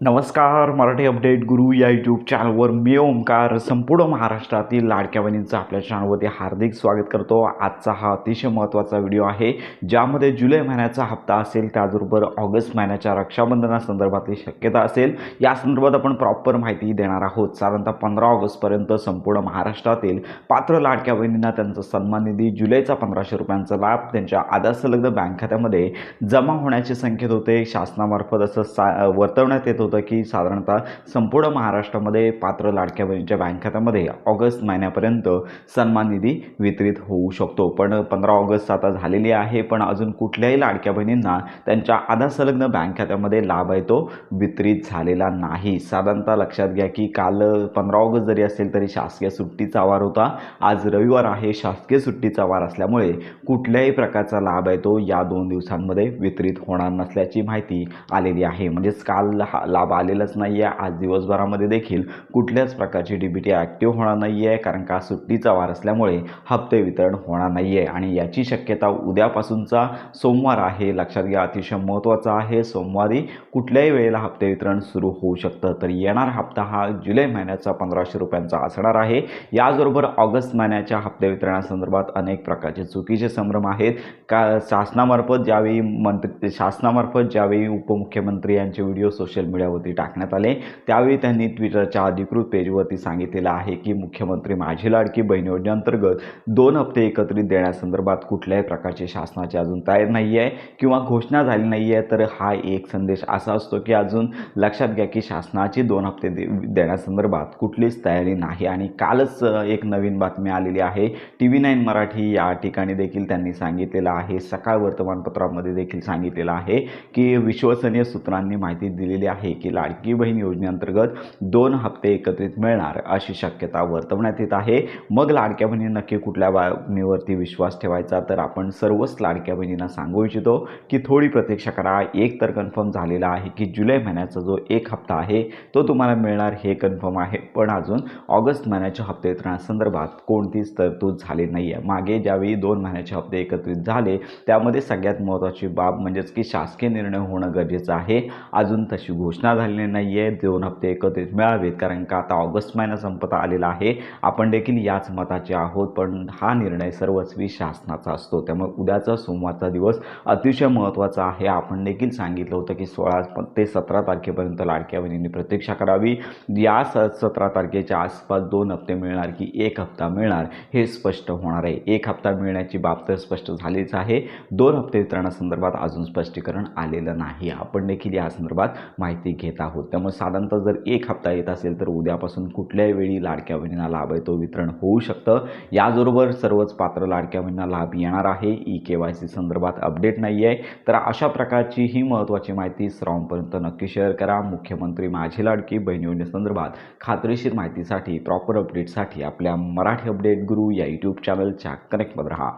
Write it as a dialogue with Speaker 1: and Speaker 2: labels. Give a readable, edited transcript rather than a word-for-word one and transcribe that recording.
Speaker 1: नमस्कार. मराठी अपडेट गुरु या यूट्यूब चॅनलवर मी ओमकार संपूर्ण महाराष्ट्रातील लाडक्या बहिणींचं आपल्या चॅनलवरती हार्दिक स्वागत करतो. आजचा हा अतिशय महत्त्वाचा व्हिडिओ आहे, ज्यामध्ये जुलै महिन्याचा हप्ता असेल, त्याचबरोबर ऑगस्ट महिन्याच्या रक्षाबंधनासंदर्भातली शक्यता असेल. या संदर्भात आपण प्रॉपर माहिती देणार आहोत. साधारणतः 15 ऑगस्टपर्यंत संपूर्ण महाराष्ट्रातील पात्र लाडक्या बहिणींना त्यांचा सन्मान निधी जुलैचा 1500 रुपयांचा लाभ त्यांच्या आधार संलग्न बँक खात्यामध्ये जमा होण्याचे संकेत होते. शासनामार्फत असं वर्तवण्यात येत होतं की साधारणतः संपूर्ण महाराष्ट्रामध्ये पात्र लाडक्या बहिणींच्या बँक खात्यामध्ये ऑगस्ट महिन्यापर्यंत सन्मान निधी वितरित होऊ शकतो. पण 15 ऑगस्ट आता झालेली आहे, पण अजून कुठल्याही लाडक्या बहिणींना त्यांच्या आधार संलग्न बँक खात्यामध्ये लाभ आहे तो वितरित झालेला नाही. साधारणतः लक्षात घ्या की काल 15 ऑगस्ट जरी असेल तरी शासकीय सुट्टीचा वार होता. आज रविवार आहे, शासकीय सुट्टीचा वार असल्यामुळे कुठल्याही प्रकारचा लाभ आहे तो या 2 दिवसांमध्ये वितरित होणार नसल्याची माहिती आलेली आहे. म्हणजेच काल हा लाभ आलेलाच नाही आहे. आज दिवसभरामध्ये देखील कुठल्याच प्रकारची DBT ॲक्टिव्ह होणार नाही आहे, कारण का सुट्टीचा वार असल्यामुळे हप्ते वितरण होणार नाही आहे. आणि याची शक्यता उद्यापासूनचा सोमवार आहे, लक्षात घ्या, अतिशय महत्त्वाचा आहे. सोमवारी कुठल्याही वेळेला हप्ते वितरण सुरू होऊ शकतं. तर येणारा हप्ता हा जुलै महिन्याचा 1500 रुपयांचा असणार आहे. याचबरोबर ऑगस्ट महिन्याच्या हप्ते वितरणासंदर्भात अनेक प्रकारचे चुकीचे संभ्रम आहेत. शासनामार्फत ज्यावेळी उपमुख्यमंत्री यांचे व्हिडिओ सोशल मीडियावरती टाकण्यात आले, त्यावेळी त्यांनी ट्विटरच्या अधिकृत पेजवरती सांगितलेलं आहे की मुख्यमंत्री माझी लाडकी बहीण योजनेअंतर्गत 2 हप्ते एकत्रित देण्यासंदर्भात कुठल्याही प्रकारची शासनाची अजून तयारी नाही आहे किंवा घोषणा झाली नाही आहे. तर हा एक संदेश असा असतो की अजून लक्षात घ्या की शासनाची 2 हप्ते देण्यासंदर्भात कुठलीच तयारी नाही. आणि कालच एक नवीन बातमी आलेली आहे. TV9 मराठी या ठिकाणी देखील त्यांनी सांगितलेलं आहे, सकाळ वर्तमानपत्रामध्ये देखील सांगितलेलं आहे की विश्वसनीय सूत्रांनी माहिती दिलेली आहे की लाडकी बहीण योजनेअंतर्गत 2 हप्ते एकत्रित मिळणार अशी शक्यता वर्तवण्यात येत आहे. मग लाडक्या बहिणी नक्की कुठल्या बातमीवरती विश्वास ठेवायचा, तर आपण सर्वच लाडक्या बहिणींना सांगू इच्छितो की थोडी प्रतीक्षा करा. एक तर कन्फर्म झालेला आहे की जुलै महिन्याचा जो 1 हप्ता आहे तो तुम्हाला मिळणार, हे कन्फर्म आहे. पण अजून ऑगस्ट महिन्याच्या हप्ते वितरणासंदर्भात कोणतीच तरतूद झाली नाही आहे. मागे ज्यावेळी 2 महिन्याचे हप्ते एकत्रित झाले त्यामध्ये सगळ्यात महत्त्वाची बाब म्हणजेच की शासकीय निर्णय होणं गरजेचं आहे. अजून तशी घोषणा झालेली नाही आहे 2 हप्ते एकत्रित मिळावेत, कारण का आता ऑगस्ट महिना संपत आलेला आहे. आपण देखील याच मताचे आहोत, पण हा निर्णय सर्वस्वी शासनाचा असतो. त्यामुळे उद्याचा सोमवारचा दिवस अतिशय महत्त्वाचा आहे. आपण देखील सांगितलं होतं की 16 ते 17 तारखेपर्यंत लाडक्या बहिणींनी प्रतीक्षा करावी. या 17 तारखेच्या आसपास 2 हप्ते मिळणार की 1 हप्ता मिळणार हे स्पष्ट होणार आहे. 1 हप्ता मिळण्याची बाब तर स्पष्ट झालीच आहे. 2 हप्ते वितरणासंदर्भात अजून स्पष्टीकरण आलेलं नाही. आपण देखील या संदर्भात माहिती घेत आहोत. त्यामुळे साधारणतः जर 1 हप्ता येत असेल तर उद्यापासून कुठल्याही वेळी लाडक्या बहिणींना लाभ आहे तो वितरण होऊ शकतं. याचबरोबर सर्वच पात्र लाडक्या बहिणींना लाभ येणार आहे. KYC संदर्भात अपडेट नाही आहे. तर अशा प्रकारची ही महत्त्वाची माहिती सर्वांपर्यंत नक्की शेअर करा. मुख्यमंत्री माझी लाडकी बहीण योजनेसंदर्भात खात्रीशीर माहितीसाठी, प्रॉपर अपडेटसाठी आपल्या मराठी अपडेट गुरु या यूट्यूब चॅनलच्या कनेक्टमध्ये राहा.